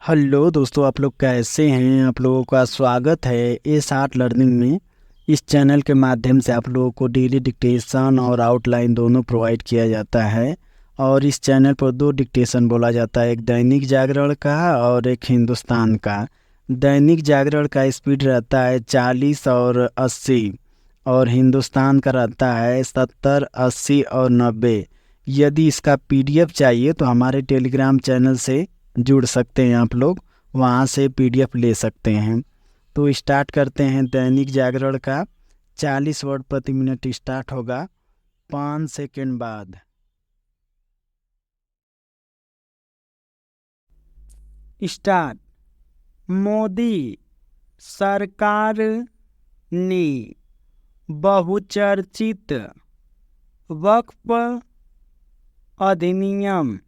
Hello दोस्तों, आप लोग कैसे हैं। आप लोगों का स्वागत है एस आर्ट लर्निंग में। इस चैनल के माध्यम से आप लोगों को डेली डिक्टेशन और आउटलाइन दोनों प्रोवाइड किया जाता है। और इस चैनल पर दो डिक्टेशन बोला जाता है, एक दैनिक जागरण का और एक हिंदुस्तान का। दैनिक जागरण का स्पीड रहता है 40 और 80, और हिंदुस्तान का रहता है 70, 80 और 90। यदि इसका पीडीएफ चाहिए तो हमारे टेलीग्राम चैनल से जुड़ सकते हैं आप लोग, वहाँ से पीडीएफ ले सकते हैं। तो स्टार्ट करते हैं दैनिक जागरण का। 40 वर्ड प्रति मिनट स्टार्ट होगा 5 सेकंड बाद। स्टार्ट। मोदी सरकार ने बहुचर्चित वक्फ अधिनियम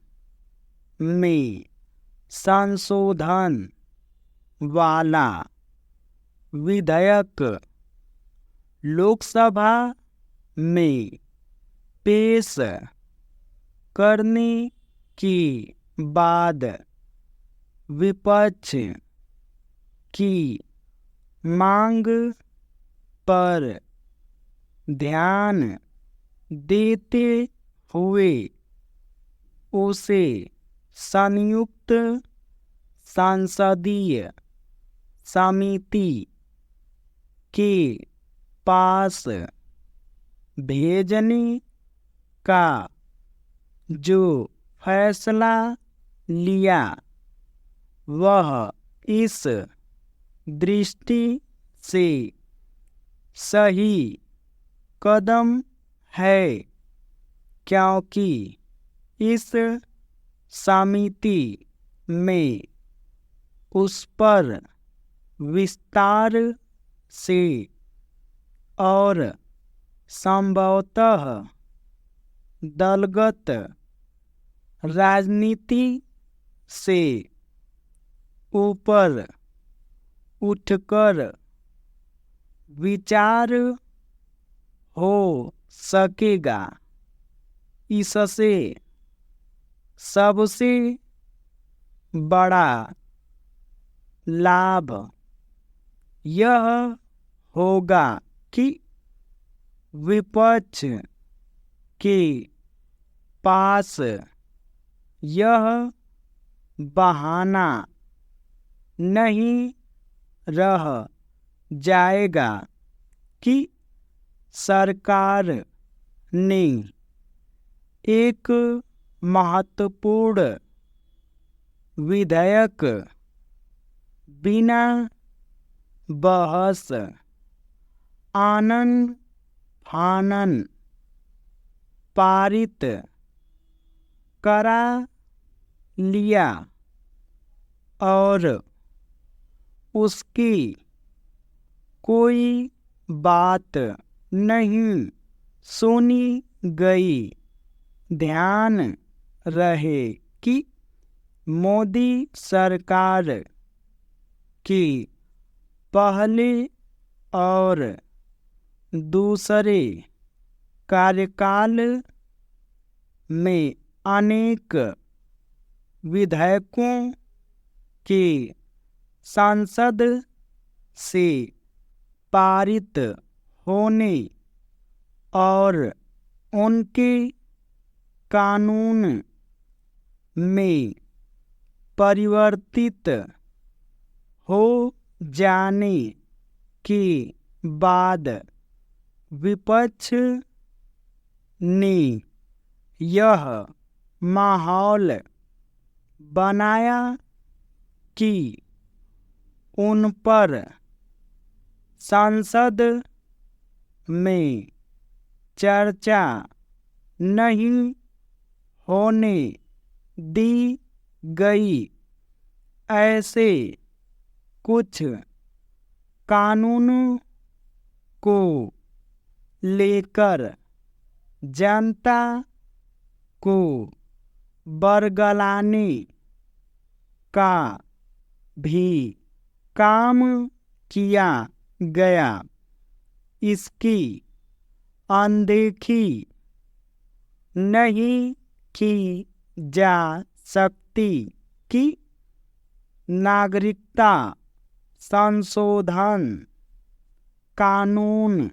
में संशोधन वाला विधेयक लोकसभा में पेश करने के बाद विपक्ष की मांग पर ध्यान देते हुए उसे संयुक्त संसदीय समिति के पास भेजने का जो फैसला लिया वह इस दृष्टि से सही कदम है, क्योंकि इस समिति में उस पर विस्तार से और संभवतः दलगत राजनीति से ऊपर उठकर विचार हो सकेगा। इससे सबसे बड़ा लाभ यह होगा कि विपक्ष के पास यह बहाना नहीं रह जाएगा कि सरकार ने एक महत्वपूर्ण विधेयक बिना बहस आनन फानन पारित करा लिया और उसकी कोई बात नहीं सुनी गई। ध्यान रहे कि मोदी सरकार की पहले और दूसरे कार्यकाल में अनेक विधेयकों के संसद से पारित होने और उनके कानून में परिवर्तित हो जाने के बाद विपक्ष ने यह माहौल बनाया कि उन पर संसद में चर्चा नहीं होने दी गई। ऐसे कुछ कानूनों को लेकर जनता को बरगलाने का भी काम किया गया। इसकी अनदेखी नहीं की जा सकती कि नागरिकता संशोधन कानून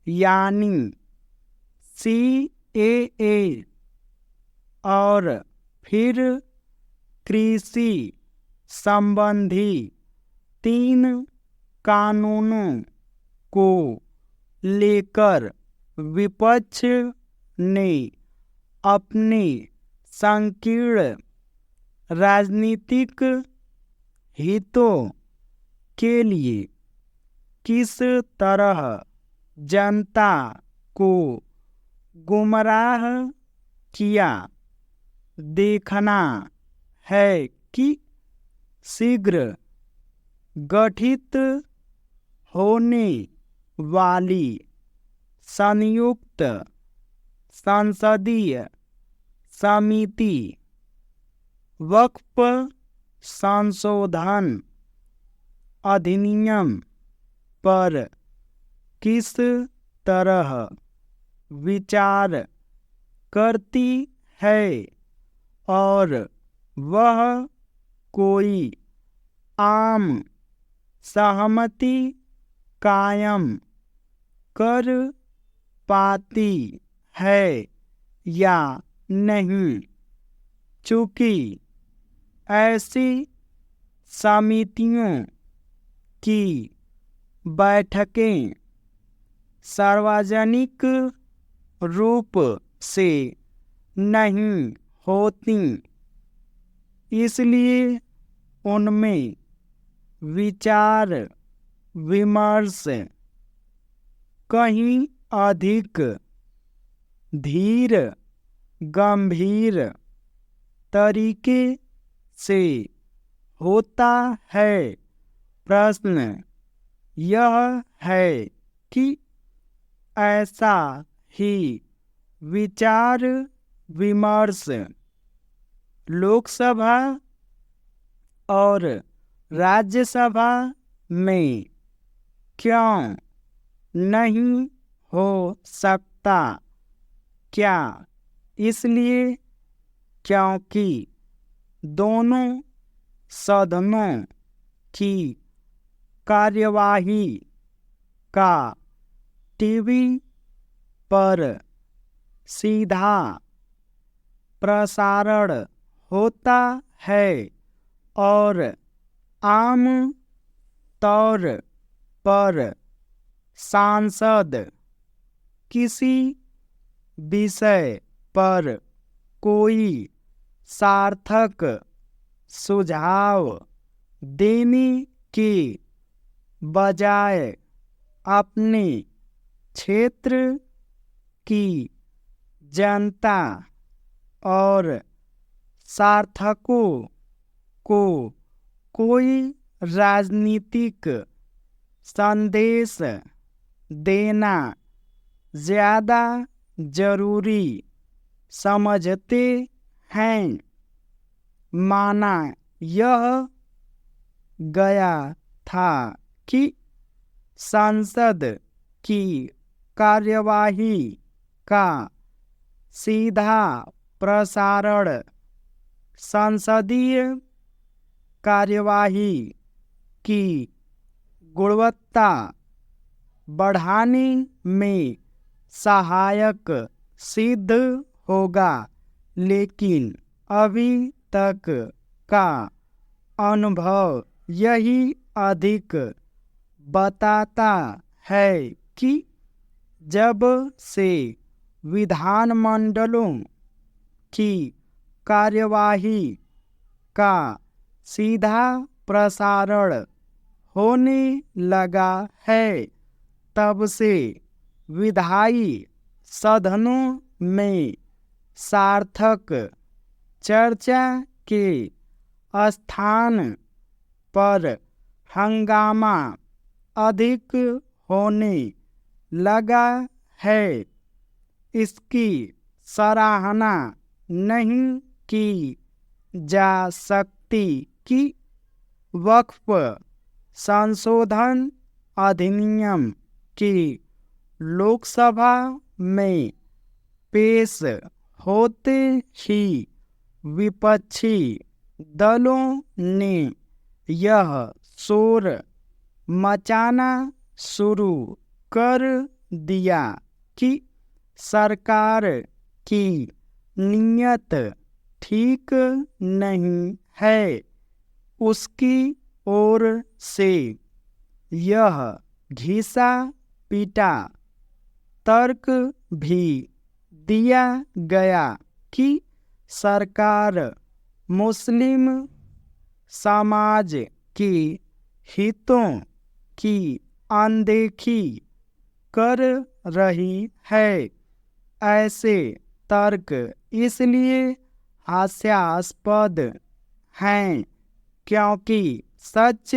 यानी CAA और फिर कृषि संबंधी 3 कानूनों को लेकर विपक्ष ने अपने संकीर्ण राजनीतिक हितों के लिए किस तरह जनता को गुमराह किया, देखना है कि शीघ्र गठित होने वाली संयुक्त संसदीय समिति वक्फ संशोधन अधिनियम पर किस तरह विचार करती है और वह कोई आम सहमति कायम कर पाती है या नहीं। चूँकि ऐसी समितियों की बैठकें सार्वजनिक रूप से नहीं होती, इसलिए उनमें विचार विमर्श कहीं अधिक धीर गंभीर तरीके से होता है। प्रश्न यह है कि ऐसा ही विचार विमर्श लोकसभा और राज्यसभा में क्यों नहीं हो सकता? क्या इसलिए क्योंकि दोनों सदनों की कार्यवाही का टीवी पर सीधा प्रसारण होता है और आम तौर पर सांसद किसी विषय पर कोई सार्थक सुझाव देने के बजाय अपने क्षेत्र की जनता और सार्थकों को कोई राजनीतिक संदेश देना ज़्यादा जरूरी समझते हैं। माना यह गया था कि संसद की कार्यवाही का सीधा प्रसारण संसदीय कार्यवाही की गुणवत्ता बढ़ाने में सहायक सिद्ध होगा, लेकिन अभी तक का अनुभव यही अधिक बताता है कि जब से विधानमंडलों की कार्यवाही का सीधा प्रसारण होने लगा है, तब से विधायी सदनों में सार्थक चर्चा के स्थान पर हंगामा अधिक होने लगा है। इसकी सराहना नहीं की जा सकती कि वक्फ संशोधन अधिनियम की लोकसभा में पेश होते ही विपक्षी दलों ने यह शोर मचाना शुरू कर दिया कि सरकार की नीयत ठीक नहीं है। उसकी ओर से यह घिसा पीटा तर्क भी दिया गया कि सरकार मुस्लिम समाज के हितों की अनदेखी कर रही है। ऐसे तर्क इसलिए हास्यास्पद हैं क्योंकि सच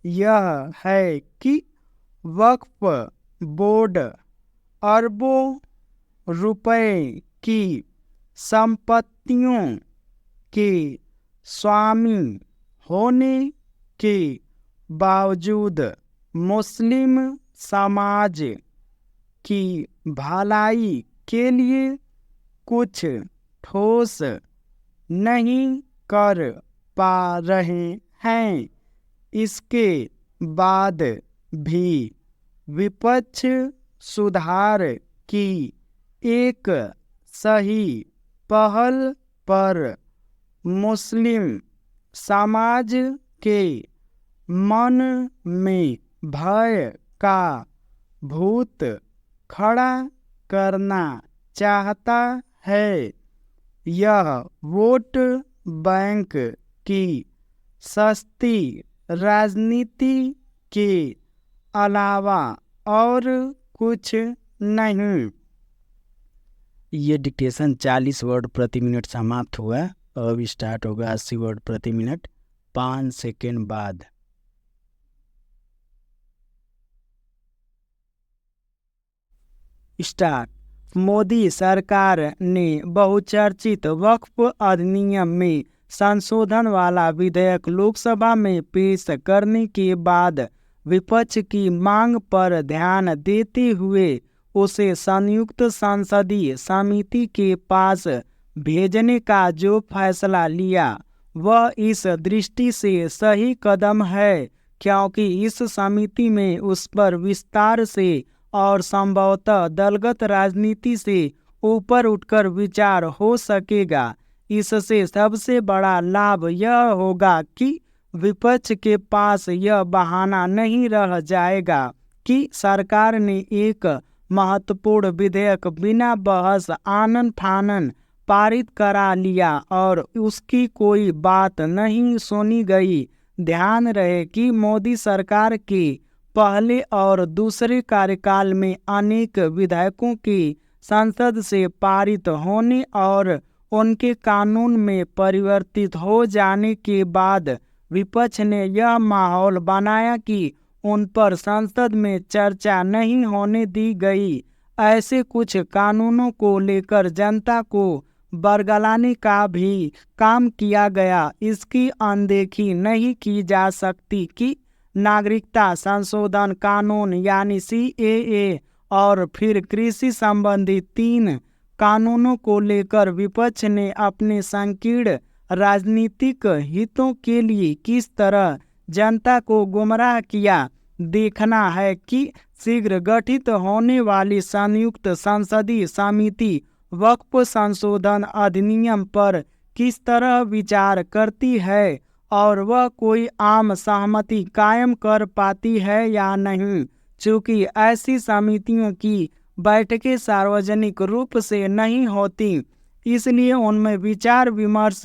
यह है कि वक्फ बोर्ड अरबों रुपए की संपत्तियों के स्वामी होने के बावजूद मुस्लिम समाज की भलाई के लिए कुछ ठोस नहीं कर पा रहे हैं। इसके बाद भी विपक्ष सुधार की एक सही पहल पर मुस्लिम समाज के मन में भय का भूत खड़ा करना चाहता है। यह वोट बैंक की सस्ती राजनीति के अलावा और कुछ नहीं। ये डिक्टेशन 40 वर्ड प्रति मिनट समाप्त हुआ। अब स्टार्ट होगा 80 वर्ड प्रति मिनट 5 सेकेंड बाद। स्टार्ट। मोदी सरकार ने बहुचर्चित वक्फ अधिनियम में संशोधन वाला विधेयक लोकसभा में पेश करने के बाद विपक्ष की मांग पर ध्यान देते हुए उसे संयुक्त संसदीय समिति के पास भेजने का जो फैसला लिया वह इस दृष्टि से सही कदम है क्योंकि इस समिति में उस पर विस्तार से और संभवतः दलगत राजनीति से ऊपर उठकर विचार हो सकेगा। इससे सबसे बड़ा लाभ यह होगा कि विपक्ष के पास यह बहाना नहीं रह जाएगा कि सरकार ने एक महत्वपूर्ण विधेयक बिना बहस आनन फानन पारित करा लिया और उसकी कोई बात नहीं सुनी गई। ध्यान रहे कि मोदी सरकार के पहले और दूसरे कार्यकाल में अनेक विधेयकों के संसद से पारित होने और उनके कानून में परिवर्तित हो जाने के बाद विपक्ष ने यह माहौल बनाया कि उन पर संसद में चर्चा नहीं होने दी गई। ऐसे कुछ कानूनों को लेकर जनता को बरगलाने का भी काम किया गया। इसकी अनदेखी नहीं की जा सकती कि नागरिकता संशोधन कानून यानी CAA और फिर कृषि संबंधी 3 कानूनों को लेकर विपक्ष ने अपने संकीर्ण राजनीतिक हितों के लिए किस तरह जनता को गुमराह किया। देखना है कि शीघ्र गठित होने वाली संयुक्त संसदीय समिति वक्फ संशोधन अधिनियम पर किस तरह विचार करती है और वह कोई आम सहमति कायम कर पाती है या नहीं। चूँकि ऐसी समितियों की बैठकें सार्वजनिक रूप से नहीं होती इसलिए उनमें विचार विमर्श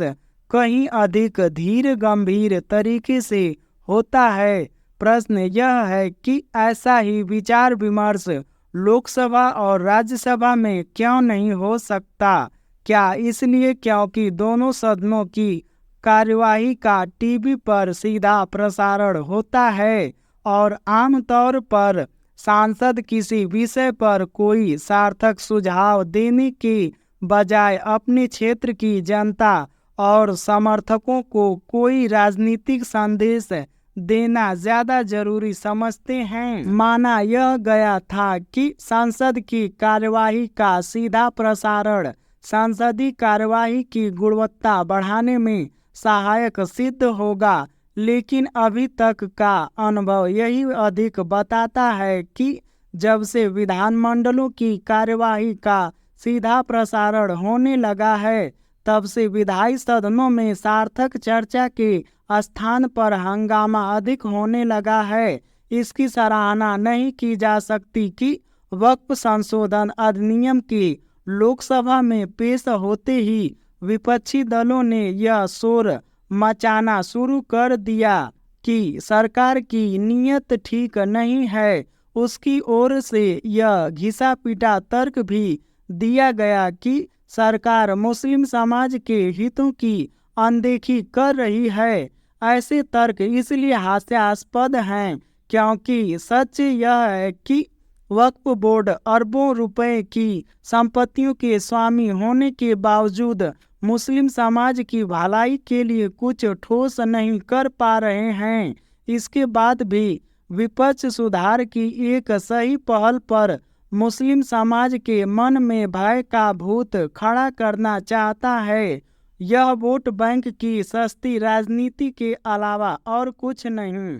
कहीं अधिक धीर गंभीर तरीके से होता है। प्रश्न यह है कि ऐसा ही विचार विमर्श लोकसभा और राज्यसभा में क्यों नहीं हो सकता? क्या इसलिए क्योंकि दोनों सदनों की कार्यवाही का टीवी पर सीधा प्रसारण होता है और आमतौर पर सांसद किसी विषय पर कोई सार्थक सुझाव देने के बजाय अपने क्षेत्र की जनता और समर्थकों को कोई राजनीतिक संदेश देना ज्यादा जरूरी समझते हैं। माना यह गया था कि संसद की कार्यवाही का सीधा प्रसारण संसदीय कार्यवाही की गुणवत्ता बढ़ाने में सहायक सिद्ध होगा। लेकिन अभी तक का अनुभव यही अधिक बताता है कि जब से विधानमंडलों की कार्यवाही का सीधा प्रसारण होने लगा है, तब से विधायी सदनों में सार्थक चर्चा के स्थान पर हंगामा अधिक होने लगा है। इसकी सराहना नहीं की जा सकती कि वक्फ संशोधन अधिनियम के लोकसभा में पेश होते ही विपक्षी दलों ने यह शोर मचाना शुरू कर दिया कि सरकार की नीयत ठीक नहीं है। उसकी ओर से यह घिसा पिटा तर्क भी दिया गया कि सरकार मुस्लिम समाज के हितों की अनदेखी कर रही है। ऐसे तर्क इसलिए हास्यास्पद हैं क्योंकि सच यह है कि वक्फ बोर्ड अरबों रुपए की संपत्तियों के स्वामी होने के बावजूद मुस्लिम समाज की भलाई के लिए कुछ ठोस नहीं कर पा रहे हैं। इसके बाद भी विपक्ष सुधार की एक सही पहल पर मुस्लिम समाज के मन में भय का भूत खड़ा करना चाहता है। यह वोट बैंक की सस्ती राजनीति के अलावा और कुछ नहीं।